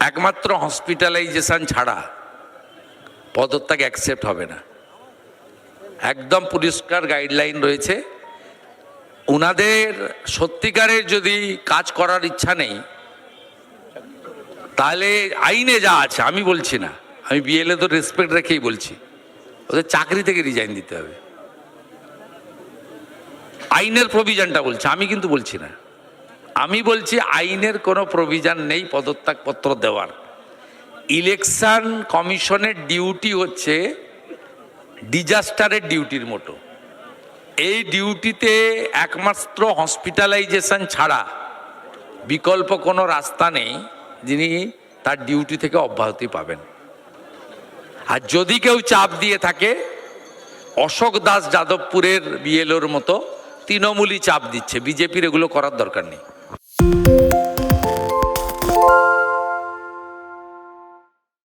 একমাত্র হসপিটালাইজেশন ছাড়া পদত্যাগ অ্যাকসেপ্ট হবে না। একদম পরিষ্কার গাইডলাইন রয়েছে। ওনাদের সত্যিকারের যদি কাজ করার ইচ্ছা নেই, তাহলে আইনে যা আছে, আমি বলছি না, আমি বিএলএ তো রেসপেক্ট রেখেই বলছি, ওদের চাকরি থেকে রিজাইন দিতে হবে। আইনের প্রভিশনটা বলছে, আমি কিন্তু বলছি না। আমি বলছি আইনের কোনো প্রভিশন নেই পদত্যাগপত্র দেওয়ার। ইলেকশন কমিশনের ডিউটি হচ্ছে ডিজাস্টারের ডিউটির মতো। এই ডিউটিতে একমাত্র হসপিটালাইজেশন ছাড়া বিকল্প কোনো রাস্তা নেই যিনি তার ডিউটি থেকে অব্যাহতি পাবেন। আর যদি কেউ চাপ দিয়ে থাকে, অশোক দাস যাদবপুরের বিএলওর মতো তৃণমূলই চাপ দিচ্ছে, বিজেপির এগুলো করার দরকার নেই।